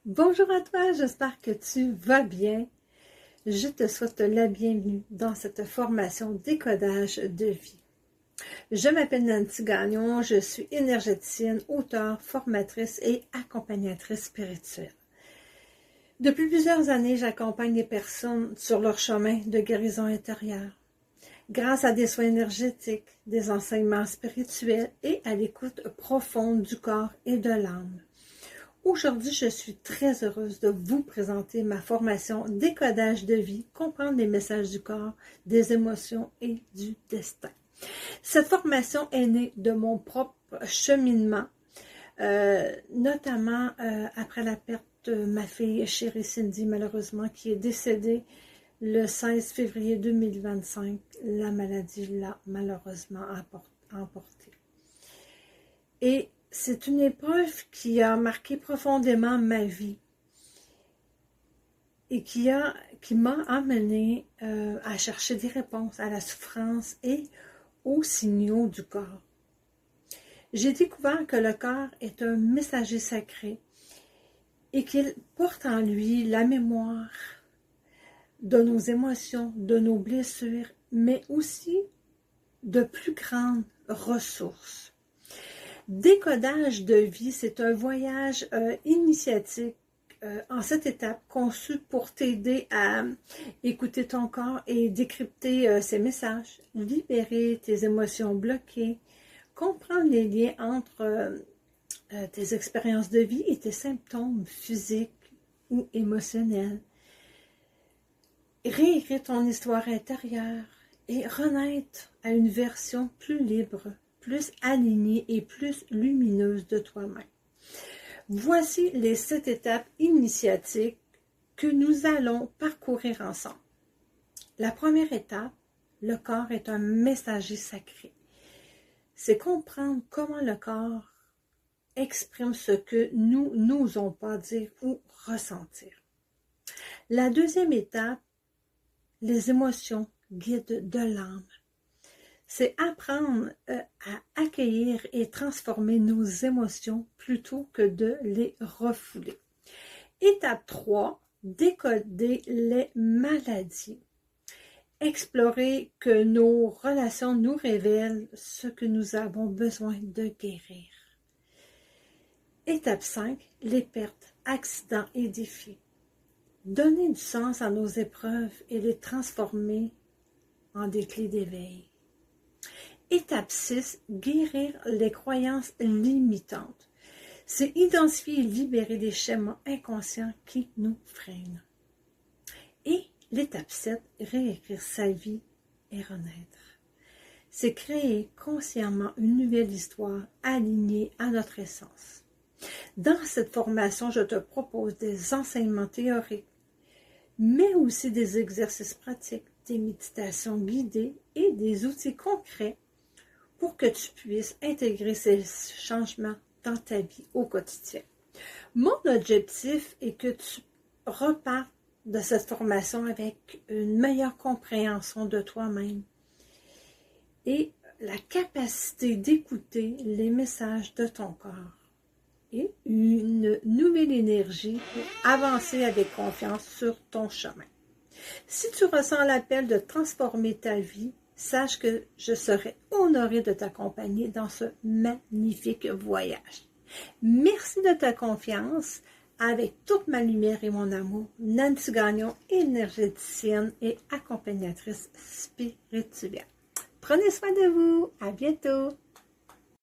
Bonjour à toi, j'espère que tu vas bien. Je te souhaite la bienvenue dans cette formation décodage de vie. Je m'appelle Nancy Gagnon, je suis énergéticienne, auteure, formatrice et accompagnatrice spirituelle. Depuis plusieurs années, j'accompagne les personnes sur leur chemin de guérison intérieure. Grâce à des soins énergétiques, des enseignements spirituels et à l'écoute profonde du corps et de l'âme. Aujourd'hui, je suis très heureuse de vous présenter ma formation Décodage de vie, comprendre les messages du corps, des émotions et du destin. Cette formation est née de mon propre cheminement, notamment après la perte de ma fille chérie Cindy, malheureusement, qui est décédée le 16 février 2025. La maladie l'a malheureusement emportée. Et c'est une épreuve qui a marqué profondément ma vie et qui m'a amené à chercher des réponses à la souffrance et aux signaux du corps. J'ai découvert que le corps est un messager sacré et qu'il porte en lui la mémoire de nos émotions, de nos blessures, mais aussi de plus grandes ressources. Décodage de vie, c'est un voyage initiatique en cette étape conçu pour t'aider à écouter ton corps et décrypter ses messages, libérer tes émotions bloquées, comprendre les liens entre tes expériences de vie et tes symptômes physiques ou émotionnels, réécrire ton histoire intérieure et renaître à une version plus libre, plus alignée et plus lumineuse de toi-même. Voici les 7 étapes initiatiques que nous allons parcourir ensemble. La première étape, le corps est un messager sacré. C'est comprendre comment le corps exprime ce que nous n'osons pas dire ou ressentir. La deuxième étape, les émotions guides de l'âme. C'est apprendre à accueillir et transformer nos émotions plutôt que de les refouler. Étape 3, décoder les maladies. Explorer que nos relations nous révèlent ce que nous avons besoin de guérir. Étape 5, les pertes, accidents et défis. Donner du sens à nos épreuves et les transformer en des clés d'éveil. Étape 6, guérir les croyances limitantes. C'est identifier et libérer les schémas inconscients qui nous freinent. Et l'étape 7, réécrire sa vie et renaître. C'est créer consciemment une nouvelle histoire alignée à notre essence. Dans cette formation, je te propose des enseignements théoriques, mais aussi des exercices pratiques, des méditations guidées et des outils concrets pour que tu puisses intégrer ces changements dans ta vie au quotidien. Mon objectif est que tu repartes de cette formation avec une meilleure compréhension de toi-même et la capacité d'écouter les messages de ton corps et une nouvelle énergie pour avancer avec confiance sur ton chemin. Si tu ressens l'appel de transformer ta vie, sache que je serai honorée de t'accompagner dans ce magnifique voyage. Merci de ta confiance. Avec toute ma lumière et mon amour, Nancy Gagnon, énergéticienne et accompagnatrice spirituelle. Prenez soin de vous. À bientôt.